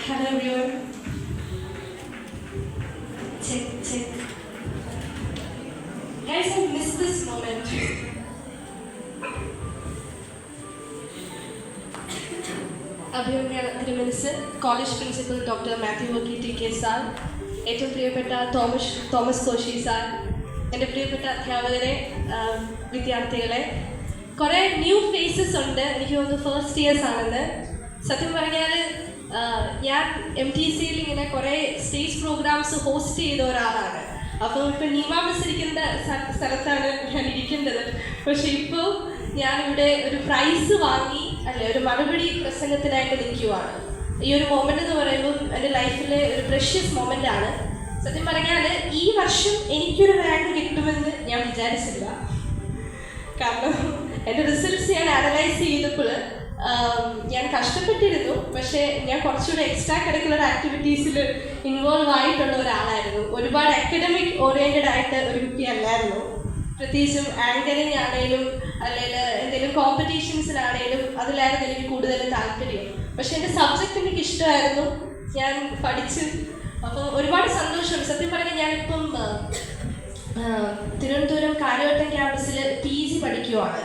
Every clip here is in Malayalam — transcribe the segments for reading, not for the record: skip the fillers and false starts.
Hello everyone. Check. Guys, I missed this moment. അഭിമുഖ്യ തിരുമനസ് college principal doctor Mathew Varkey T K sir, ഏറ്റവും പ്രിയപ്പെട്ട തോമസ് കോശി സാർ, എൻ്റെ പ്രിയപ്പെട്ട അധ്യാപകരെ, വിദ്യാർത്ഥികളെ, കുറേ ന്യൂ ഫേസസ് ഉണ്ട്. എനിക്ക് തോന്നുന്നു ഫസ്റ്റ് ഇയേഴ്സ് ആണെന്ന്. സത്യം പറഞ്ഞാൽ ഞാൻ MTCയിൽ ഇങ്ങനെ കുറേ സ്റ്റേജ് പ്രോഗ്രാംസ് ഹോസ്റ്റ് ചെയ്ത ഒരാളാണ്. അപ്പോൾ ഇപ്പോൾ നീമാമിസ് ഇരിക്കുന്ന സ്ഥലത്താണ് ഞാൻ ഇരിക്കേണ്ടത്. പക്ഷെ ഇപ്പോൾ ഞാനിവിടെ ഒരു പ്രൈസ് വാങ്ങി ഒരു മറുപടി പ്രസംഗത്തിനായിട്ട് നിൽക്കുവാണ്. ഈ ഒരു മൊമെൻ്റ് എന്ന് പറയുമ്പോൾ എൻ്റെ ലൈഫിലെ ഒരു പ്രഷ്യസ് മൊമെൻ്റ് ആണ്. സത്യം പറഞ്ഞാൽ ഈ വർഷം എനിക്കൊരു റാങ്ക് കിട്ടുമെന്ന് ഞാൻ വിചാരിച്ചില്ല. കാരണം എൻ്റെ റിസൾട്ട്സ് ഞാൻ അനലൈസ് ചെയ്തപ്പോൾ ഞാൻ കഷ്ടപ്പെട്ടിരുന്നു. പക്ഷേ ഞാൻ കുറച്ചുകൂടെ എക്സ്ട്രാ കരിക്കുലർ ആക്ടിവിറ്റീസിൽ ഇൻവോൾവ് ആയിട്ടുള്ള ഒരാളായിരുന്നു. ഒരുപാട് അക്കാഡമിക് ഓറിയൻറ്റഡ് ആയിട്ട് ഒരു കുട്ടിയല്ലായിരുന്നു. പ്രത്യേകിച്ചും ആങ്കറിങ് ആണെങ്കിലും അല്ലെങ്കിൽ എന്തെങ്കിലും കോമ്പറ്റീഷൻസിലാണെങ്കിലും അതിലായിരുന്നു എനിക്ക് കൂടുതൽ താല്പര്യം. പക്ഷെ എൻ്റെ സബ്ജക്റ്റ് എനിക്ക് ഇഷ്ടമായിരുന്നു, ഞാൻ പഠിച്ചു. അപ്പോൾ ഒരുപാട് സന്തോഷം. സത്യം പറഞ്ഞാൽ ഞാനിപ്പം തിരുവനന്തപുരം കാര്യവട്ടം ക്യാമ്പസിൽ PG പഠിക്കുവാണ്.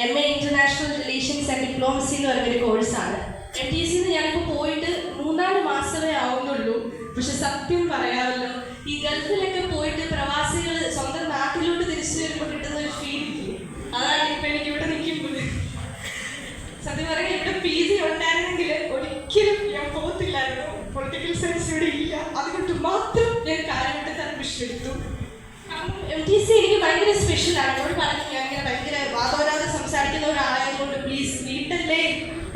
MA international relations and diplomacy എന്ന് പറയുന്നൊരു കോഴ്സാണ്. MTCന്ന് ഞാനിപ്പോൾ പോയിട്ട് 3-4 മാസമേ ആവുന്നുള്ളൂ. പക്ഷെ സത്യം പറയാമല്ലോ, ഈ ഗൾഫിലൊക്കെ പോയിട്ട് പ്രവാസികൾ സ്വന്തം നാട്ടിലോട്ട് തിരിച്ചു വരുമ്പോൾ കിട്ടുന്ന ഒരു ഫീൽ ഇല്ലേ, അതാണ് ഇപ്പം എനിക്ക് ഇവിടെ നിൽക്കുമ്പോൾ. സത്യം പറഞ്ഞാൽ ഇവിടെ PG ഉണ്ടായിരുന്നെങ്കിൽ ഒരിക്കലും ഞാൻ പോകത്തില്ലായിരുന്നു. പൊളിറ്റിക്കൽ സയൻസ് ഇവിടെ ഇല്ല, അതുകൊണ്ട് മാത്രം ഞാൻ കാര്യമായിട്ട് അഡ്മിഷൻ എടുത്തു. കാരണം MTC എനിക്ക് ഭയങ്കര സ്പെഷ്യലാണ്. എന്നോട് പറഞ്ഞു ഞാൻ ഇങ്ങനെ ഭയങ്കര വാദോരാതെ സംസാരിക്കുന്ന ഒരാളായതുകൊണ്ട് പ്ലീസ് വീട്ടിലേ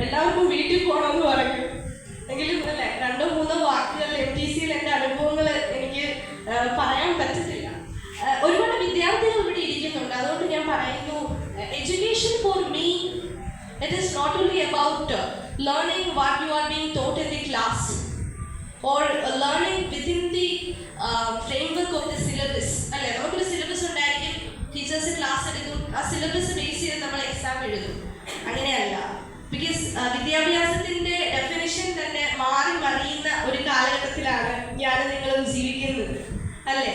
എല്ലാവർക്കും വീട്ടിൽ പോകണമെന്ന് പറഞ്ഞു. എങ്കിലും അല്ലേ 2-3 വാക്കുകൾ MTCയിൽ എൻ്റെ അനുഭവങ്ങൾ എനിക്ക് പറയാൻ പറ്റത്തില്ല. ഒരുപാട് വിദ്യാർത്ഥികൾ ഇവിടെ ഇരിക്കുന്നുണ്ട്, അതുകൊണ്ട് ഞാൻ പറയുന്നു, education for me it is not only about learning what you are being taught in the class or learning within the framework of the syllabus. അല്ലേ, നമുക്കൊരു സിലബസ് ഉണ്ടായിരിക്കും, ടീച്ചേഴ്സ് ക്ലാസ് എടുക്കും, ആ സിലബസ് ബേസ് ചെയ്ത് നമ്മൾ എക്സാം എഴുതും. അങ്ങനെയല്ല. ബിക്കോസ് വിദ്യാഭ്യാസത്തിൻ്റെ ഡെഫിനിഷൻ തന്നെ മാറി മറിയുന്ന ഒരു കാലഘട്ടത്തിലാണ് ഞാൻ നിങ്ങളും ജീവിക്കുന്നത്. അല്ലേ,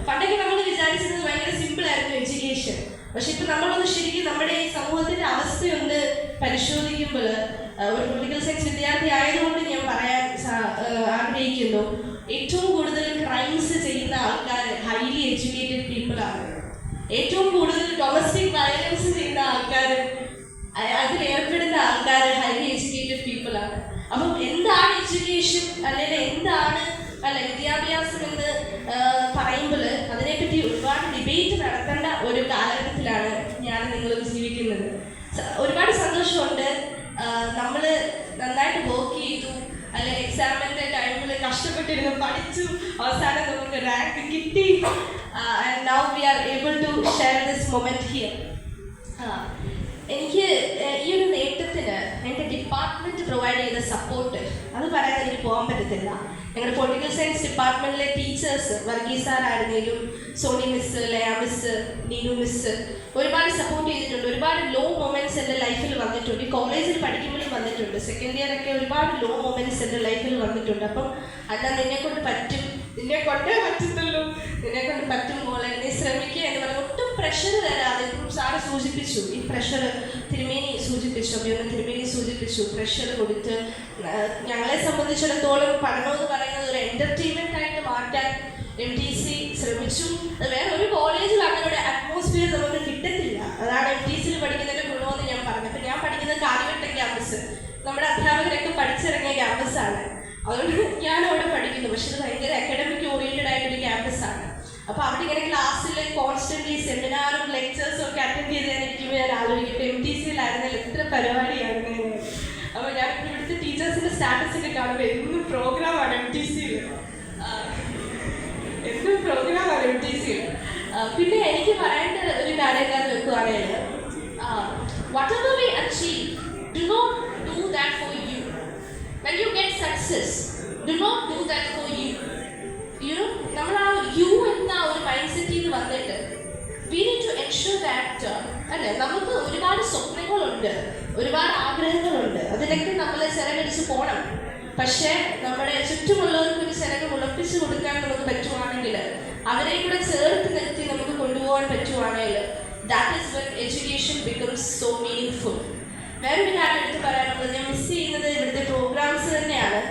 പണ്ടൊക്കെ നമ്മൾ വിചാരിച്ചത് ഭയങ്കര സിമ്പിളായിരുന്നു എഡ്യൂക്കേഷൻ. പക്ഷെ ഇപ്പം നമ്മളൊന്ന് ശരിക്കും നമ്മുടെ ഈ സമൂഹത്തിൻ്റെ അവസ്ഥയൊന്ന് പരിശോധിക്കുമ്പോൾ, ഒരു പൊളിറ്റിക്കൽ സയൻസ് വിദ്യാർത്ഥി ആയതുകൊണ്ട് ഞാൻ പറയാൻ ആഗ്രഹിക്കുന്നു, ഏറ്റവും കൂടുതൽ ക്രൈംസ് ചെയ്യുന്ന ആൾക്കാർ ഹൈലി എഡ്യൂക്കേറ്റഡ് പീപ്പിളാണ്. ഏറ്റവും കൂടുതൽ ഡൊമസ്റ്റിക് വയലൻസ് ചെയ്യുന്ന ആൾക്കാർ, അതിലേർപ്പെടുന്ന ആൾക്കാർ ഹൈലി എഡ്യൂക്കേറ്റഡ് പീപ്പിളാണ്. അപ്പം എന്താണ് എഡ്യൂക്കേഷൻ അല്ലെങ്കിൽ എന്താണ് വിദ്യാഭ്യാസം എന്ന് പറയുമ്പോൾ അതിനെപ്പറ്റി ഒരുപാട് ഡിബേറ്റ് നടത്തേണ്ട ഒരു കാലഘട്ടത്തിലാണ് ഞാൻ നിങ്ങളും ജീവിക്കുന്നത്. ഒരുപാട് സന്തോഷമുണ്ട്. നമ്മൾ നന്നായിട്ട് വർക്ക് ചെയ്തു, അല്ലെങ്കിൽ എക്സാമിൻ്റെ ടൈമിൽ കഷ്ടപ്പെട്ടിരുന്നു, പഠിച്ചു, അവസാനം നമുക്ക് റാങ്ക് കിട്ടി. And now we are able to share this moment here. എനിക്ക് ഈ ഒരു നേട്ടത്തിന് എൻ്റെ ഡിപ്പാർട്ട്മെൻറ്റ് പ്രൊവൈഡ് ചെയ്ത സപ്പോർട്ട് അത് പറയാതെ എനിക്ക് പോകാൻ പറ്റത്തില്ല. ഞങ്ങളുടെ പൊളിറ്റിക്കൽ സയൻസ് ഡിപ്പാർട്ട്മെൻറ്റിലെ ടീച്ചേഴ്സ്, വർഗീസ് സാറായിരുന്നെങ്കിലും Soni miss, Laya miss, Neenu miss ഒരുപാട് സപ്പോർട്ട് ചെയ്തിട്ടുണ്ട്. ഒരുപാട് ലോ മൊമെൻറ്റ്സ് എൻ്റെ ലൈഫിൽ വന്നിട്ടുണ്ട്. ഈ കോളേജിൽ പഠിക്കുമ്പോഴും വന്നിട്ടുണ്ട്. സെക്കൻഡ് ഇയർ ഒക്കെ ഒരുപാട് ലോ മൊമെൻറ്റ്സ് എൻ്റെ ലൈഫിൽ വന്നിട്ടുണ്ട്. അപ്പം അല്ല, നിന്നെക്കൊണ്ട് പറ്റും, നിന്നെ കൊണ്ടേ പറ്റത്തുള്ളൂ, നിന്നെ കൊണ്ട് പറ്റുമ്പോൾ നീ ശ്രമിക്കുക എന്ന് പറഞ്ഞാൽ ഒട്ടും പ്രഷർ തരാതെ. സാറ് സൂചിപ്പിച്ചു, ഈ പ്രഷർ തിരുമേനി സൂചിപ്പിച്ചു, അഭിയൊന്ന് തിരുമേനി സൂചിപ്പിച്ചു, പ്രഷർ കൊടുത്ത് ഞങ്ങളെ സംബന്ധിച്ചിടത്തോളം പഠനമെന്ന് പറയുന്നത് ഒരു എൻ്റർടൈൻമെൻ്റ് ആയിട്ട് മാറ്റാൻ MTC ശ്രമിച്ചു. വേറെ ഒരു കോളേജിൽ അങ്ങനെ ഒരു അറ്റ്മോസ്ഫിയർ നമുക്ക് കിട്ടത്തില്ല. അതാണ് MTCയിൽ പഠിക്കുന്നതിൻ്റെ ഗുണമെന്ന് ഞാൻ പറഞ്ഞത്. അപ്പം ഞാൻ പഠിക്കുന്നത് കാര്യവട്ടം ക്യാമ്പസ്, നമ്മുടെ അധ്യാപകരൊക്കെ പഠിച്ചിറങ്ങിയ ക്യാമ്പസാണ്. അതുകൊണ്ട് ഞാൻ അവിടെ പഠിക്കുന്നു. പക്ഷെ ഇത് ഭയങ്കര അക്കാഡമിക് ഓറിയൻറ്റഡ് ആയിട്ടൊരു ക്യാമ്പസാണ്. അപ്പോൾ അവിടെ ഇങ്ങനെ ക്ലാസ്സിൽ കോൺസ്റ്റൻ്റ്ലി സെമിനാറും ലെക്ചേഴ്സും ഒക്കെ അറ്റൻഡ് ചെയ്ത് ഞാനിരിക്കുമ്പോൾ ഞാൻ ആലോചിക്കും, ഇപ്പോൾ MTCയിലായിരുന്നാൽ എത്ര പരിപാടിയാണ്. അപ്പോൾ ഞാൻ ഇവിടുത്തെ ടീച്ചേഴ്സിൻ്റെ സ്റ്റാറ്റസൊക്കെ കാണുമ്പോൾ എന്നും പ്രോഗ്രാമാണ് MTCയിൽ, എന്നും പ്രോഗ്രാമാണ് MTCയിൽ. പിന്നെ എനിക്ക് പറയേണ്ട ഒരു കാര്യം എന്താണെന്ന് വെക്കുകയാണെങ്കിൽ, whatever we achieve, do not do that for you. When you get success, do not do that for you. നമ്മൾ ആ യു എന്ന ഒരു മൈൻഡ് സെറ്റിൽ നിന്ന് വന്നിട്ട് we need to ensure that അല്ലേ, നമുക്ക് ഒരുപാട് സ്വപ്നങ്ങളുണ്ട്, ഒരുപാട് ആഗ്രഹങ്ങളുണ്ട്, അതിലൊക്കെ നമ്മൾ ചെലവഴിച്ച് പോകണം. പക്ഷേ നമ്മുടെ ചുറ്റുമുള്ളവർക്ക് ഒരു ചിലക്ക് ഉറപ്പിച്ചു കൊടുക്കാൻ നമുക്ക് പറ്റുവാണെങ്കിൽ, അവരെ കൂടെ ചേർത്ത് നിർത്തി നമുക്ക് കൊണ്ടുപോകാൻ പറ്റുവാണെങ്കിൽ, that is when education becomes so meaningful. വേറൊരു കാര്യം എടുത്ത് പറയാനുള്ളത്, ഞാൻ മിസ് ചെയ്യുന്നത് ഇവിടുത്തെ പ്രോഗ്രാംസ് തന്നെയാണ്.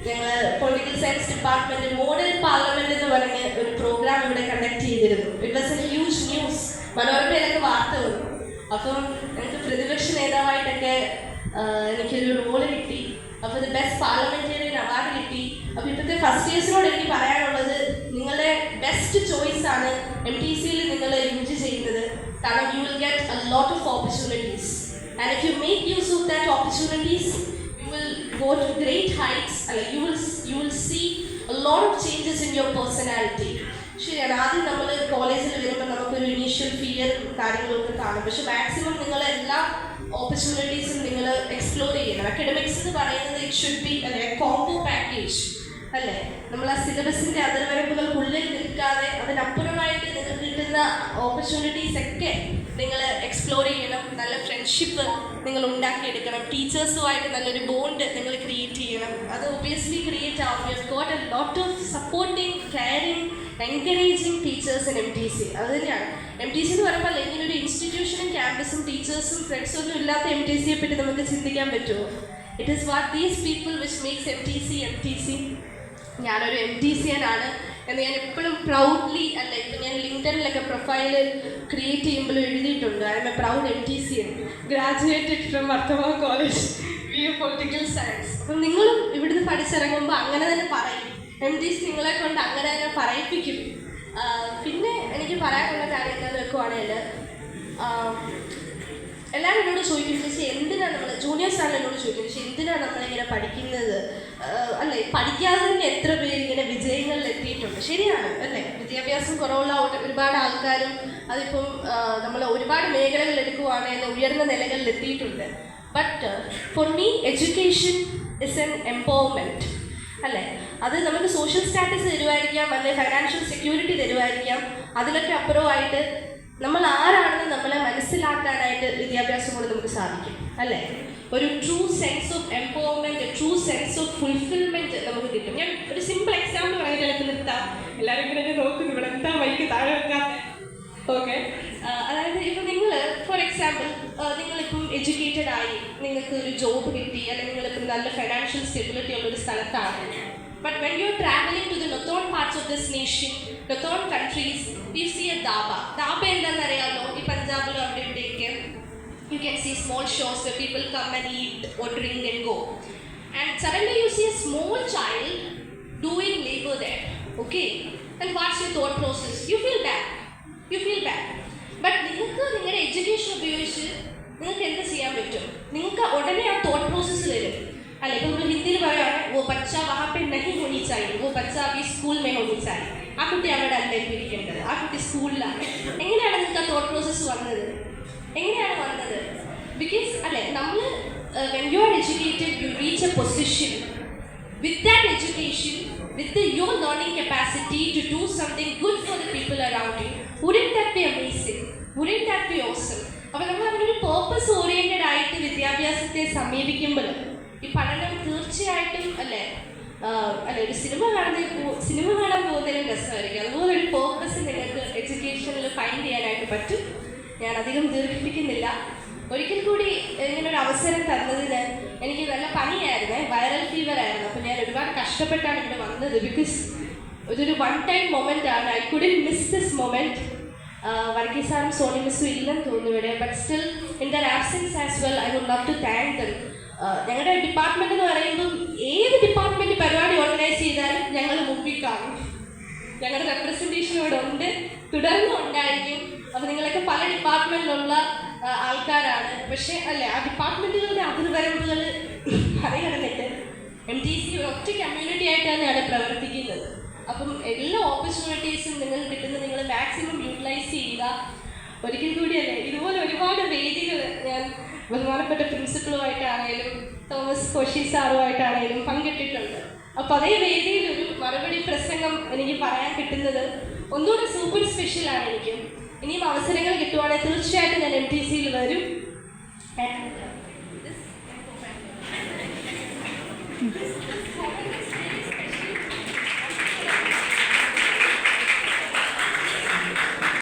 ഞങ്ങൾ political science department model parliament എന്ന് പറഞ്ഞ് ഒരു പ്രോഗ്രാം ഇവിടെ കണ്ടക്ട് ചെയ്തിരുന്നു. It was a huge news. മനോരമയിലൊക്കെ വാർത്ത വന്നു. അപ്പം എനിക്ക് പ്രതിപക്ഷ നേതാവായിട്ടൊക്കെ എനിക്കൊരു റോള് കിട്ടി. അപ്പോൾ ഇത് ബെസ്റ്റ് പാർലമെന്റേറിയൻ അവാർഡ് കിട്ടി. അപ്പോൾ ഇപ്പോഴത്തെ ഫസ്റ്റ് ഇയേഴ്സിനോട് എനിക്ക് പറയാനുള്ളത്, നിങ്ങളുടെ ബെസ്റ്റ് ചോയ്സ് ആണ് MTC നിങ്ങൾ യൂസ് ചെയ്യുന്നത്. കാരണം you will get a lot of opportunities. And if you make use of that opportunities, you will go to great heights. You will see a lot of changes in your personality. ശരിയാണ്, ആദ്യം നമ്മൾ കോളേജിൽ വരുമ്പോൾ നമുക്കൊരു ഇനീഷ്യൽ ഫിയർ കാര്യങ്ങളൊക്കെ കാണും. പക്ഷെ മാക്സിമം നിങ്ങൾ എല്ലാ ഓപ്പർച്യൂണിറ്റീസും നിങ്ങൾ എക്സ്പ്ലോർ ചെയ്യണം. അക്കാഡമിക്സ് എന്ന് പറയുന്നത് it should be combo package അല്ലേ. നമ്മൾ ആ സിലബസിൻ്റെ അതിർവരമ്പുകൾക്കുള്ളിൽ നിൽക്കാതെ അതിനപ്പുറമായിട്ട് നിങ്ങൾക്ക് കിട്ടുന്ന ഓപ്പർച്യൂണിറ്റീസ് ഒക്കെ നിങ്ങൾ എക്സ്പ്ലോർ ചെയ്യണം. നല്ല ഫ്രണ്ട്ഷിപ്പ് നിങ്ങൾ ഉണ്ടാക്കിയെടുക്കണം. ടീച്ചേഴ്സുമായിട്ട് നല്ലൊരു ബോണ്ട് നിങ്ങൾ ക്രിയേറ്റ് ചെയ്യണം. അത് ഒബിയസ്ലി ക്രിയേറ്റ് ആവും. You have got a lot of supporting, caring, encouraging teachers in MTC. അത് തന്നെയാണ് MTC എന്ന് പറയുമ്പോൾ. ഇങ്ങനെ ഒരു ഇൻസ്റ്റിറ്റ്യൂഷനും ക്യാമ്പസും ടീച്ചേഴ്സും ഫ്രണ്ട്സും ഒന്നും ഇല്ലാത്ത MTCയെ പറ്റി നമുക്ക് ചിന്തിക്കാൻ പറ്റുമോ? It is what these people which makes MTC. ഞാനൊരു MTCN ആണ് എന്ന് ഞാൻ എപ്പോഴും പ്രൗഡ്ലി അല്ല. ഇപ്പം ഞാൻ ലിങ്ക്ഡനിലൊക്കെ പ്രൊഫൈൽ ക്രിയേറ്റ് ചെയ്യുമ്പോഴും എഴുതിയിട്ടുണ്ട്, I am a proud MTCN, graduated from Varthaman college BA political science. അപ്പം നിങ്ങളും ഇവിടുന്ന് പഠിച്ചിറങ്ങുമ്പോൾ അങ്ങനെ തന്നെ പറയും. MTC നിങ്ങളെ കൊണ്ട് അങ്ങനെ തന്നെ പറയിപ്പിക്കും. പിന്നെ എനിക്ക് പറയാനുള്ള കാര്യം എന്താണെന്ന് വെക്കുവാണെങ്കിൽ, എല്ലാവരും എന്നോട് ചോദിക്കും, പക്ഷേ എന്തിനാണ് നമ്മൾ ജൂനിയേഴ്സാണ് എന്നോട് ചോദിക്കും, പക്ഷേ എന്തിനാണ് നമ്മളിങ്ങനെ പഠിക്കുന്നത് അല്ലേ? പഠിക്കാതെ തന്നെ എത്ര പേര് ഇങ്ങനെ വിജയങ്ങളിൽ എത്തിയിട്ടുണ്ട്. ശരിയാണ് അല്ലേ? വിദ്യാഭ്യാസം കുറവുള്ള ഒരുപാട് ആൾക്കാരും അതിപ്പം നമ്മൾ ഒരുപാട് മേഖലകൾ എടുക്കുവാണെങ്കിൽ ഉയർന്ന നിലകളിൽ എത്തിയിട്ടുണ്ട്. But for me education is an empowerment അല്ലേ. അത് നമുക്ക് സോഷ്യൽ സ്റ്റാറ്റസ് തരുമായിരിക്കാം, അല്ലെങ്കിൽ ഫൈനാൻഷ്യൽ സെക്യൂരിറ്റി തരുമായിരിക്കാം. അതിലൊക്കെ അപ്പുറമായിട്ട് നമ്മൾ ആരാണെന്ന് നമ്മളെ മനസ്സിലാക്കാനായിട്ട് വിദ്യാഭ്യാസം കൊണ്ട് നമുക്ക് സാധിക്കും അല്ലേ. ഒരു true sense of empowerment, true sense of fulfilment നമുക്ക് കിട്ടും. ഞാൻ ഒരു സിമ്പിൾ എക്സാമ്പിൾ പറയുന്നത് ചിലപ്പോൾ നിർത്താം. എല്ലാവരും ഇങ്ങനെ നോക്കുന്നു, ഇവിടെ എന്താ വൈകി താഴെ വെക്കാതെ. ഓക്കെ, അതായത് ഇപ്പം നിങ്ങൾ ഫോർ എക്സാമ്പിൾ നിങ്ങളിപ്പം എഡ്യൂക്കേറ്റഡ് ആയി, നിങ്ങൾക്ക് ഒരു ജോബ് കിട്ടി, അല്ലെങ്കിൽ നിങ്ങളിപ്പം നല്ല ഫൈനാൻഷ്യൽ സ്റ്റെബിലിറ്റി ഉള്ളൊരു സ്ഥലത്താണ്. But when you're traveling to the northern parts of this nation, northern countries, we see a dhaba. Dhaba എന്താണെന്ന് അറിയാമല്ലോ? ഈ പഞ്ചാബിലും അവിടെ ഇവിടെയൊക്കെ you can see small shops where people come and eat or drink and go. And suddenly you see a small child doing labor there. Okay? And what's your thought process? You feel bad. But നിങ്ങൾക്ക് നിങ്ങളുടെ എഡ്യൂക്കേഷൻ ഉപയോഗിച്ച് നിങ്ങൾക്ക് എന്ത് ചെയ്യാൻ പറ്റും? നിങ്ങൾക്ക് ഉടനെ ആ തോട്ട് പ്രോസസ്സ് വരും അല്ലെ. ഇപ്പം നമ്മൾ ഹിന്ദിയിൽ പറയുകയാണ്, वो बच्चा वहाँ पे नहीं होनी चाहिए, वो बच्चा अभी स्कूल में होनी चाहिए. ആ കുട്ടി അവിടെ അല്ല ഇരിക്കേണ്ടത്, ആ കുട്ടി സ്കൂളിലാണ്. എങ്ങനെയാണ് നിങ്ങൾക്ക് ആ തോട്ട് പ്രോസസ്സ് വന്നത്? എങ്ങനെയാണ് വന്നത്? ബിക്കോസ് അല്ലെ, നമ്മൾ when you are educated, you reach a position. With that education, with your learning capacity to do something good for the people around you, wouldn't that be amazing? Wouldn't that be awesome? അപ്പോൾ നമ്മൾ അതിനൊരു പേർപ്പസ് ഓറിയൻറ്റഡ് ആയിട്ട് വിദ്യാഭ്യാസത്തെ സമീപിക്കുമ്പോൾ ഈ പഠനം തീർച്ചയായിട്ടും അല്ലേ ഒരു സിനിമ കാണാൻ പോകുന്നതിനും രസമായിരിക്കും. അതുപോലെ ഒരു പേർപ്പസ് നിങ്ങൾക്ക് എഡ്യൂക്കേഷനിൽ ഫൈൻഡ് ചെയ്യാനായിട്ട് പറ്റും. ഞാൻ അധികം ദീർഘിപ്പിക്കുന്നില്ല. ഒരിക്കൽ കൂടി ഇങ്ങനൊരു അവസരം തന്നതിന് എനിക്ക് നല്ല പനിയായിരുന്നു, വൈറൽ ഫീവർ ആയിരുന്നു. അപ്പോൾ ഞാൻ ഒരുപാട് കഷ്ടപ്പെട്ടാണ് ഇവിടെ വന്നത്. ബിക്കോസ് ഇതൊരു വൺ ടൈം മൊമെൻ്റ് ആണ്. I couldn't miss this moment. Varghese സാറും സോണി മിസ്സും ഇല്ലെന്ന് തോന്നുന്നു ഇവിടെ. But still in their absence as well I would love to thank them. ഞങ്ങളുടെ ഡിപ്പാർട്ട്മെൻറ്റ് എന്ന് പറയുമ്പോൾ ഏത് ഡിപ്പാർട്ട്മെൻറ്റ് പരിപാടി ഓർഗനൈസ് ചെയ്താലും ഞങ്ങൾ മുമ്പിൽ കാണും. ഞങ്ങളുടെ റെപ്രസെൻറ്റേഷൻ ഇവിടെ ഉണ്ട്, തുടർന്നും ഉണ്ടായിരിക്കും. അപ്പോൾ നിങ്ങളൊക്കെ പല ഡിപ്പാർട്ട്മെൻറ്റിലുള്ള ആൾക്കാരാണ്. പക്ഷേ അല്ലേ, ആ ഡിപ്പാർട്ട്മെൻറ്റുകളുടെ അതിർവരമ്പുകൾ മറികടന്നിട്ട് MTC ഒറ്റ കമ്മ്യൂണിറ്റി ആയിട്ട് തന്നെയാണ് പ്രവർത്തിക്കുന്നത്. അപ്പം എല്ലാ ഓപ്പർച്യൂണിറ്റീസും നിങ്ങൾക്ക് കിട്ടുന്നത് നിങ്ങൾ മാക്സിമം യൂട്ടിലൈസ് ചെയ്യുക. ഒരിക്കൽ കൂടിയല്ലേ, ഇതുപോലെ ഒരുപാട് വേദികൾ ഞാൻ ബഹുമാനപ്പെട്ട പ്രിൻസിപ്പളുമായിട്ടാണേലും തോമസ് കോശി സാറുമായിട്ടാണേലും പങ്കിട്ടിട്ടുണ്ട്. അപ്പോൾ അതേ വേദിയിൽ ഒരു മറുപടി പ്രസംഗം എനിക്ക് പറയാൻ കിട്ടുന്നത് ഒന്നുകൂടെ സൂപ്പർ സ്പെഷ്യലാണ് എനിക്ക്. ഇനിയും അവസരങ്ങൾ കിട്ടുവാണെങ്കിൽ തീർച്ചയായിട്ടും ഞാൻ MTCയിൽ വരും.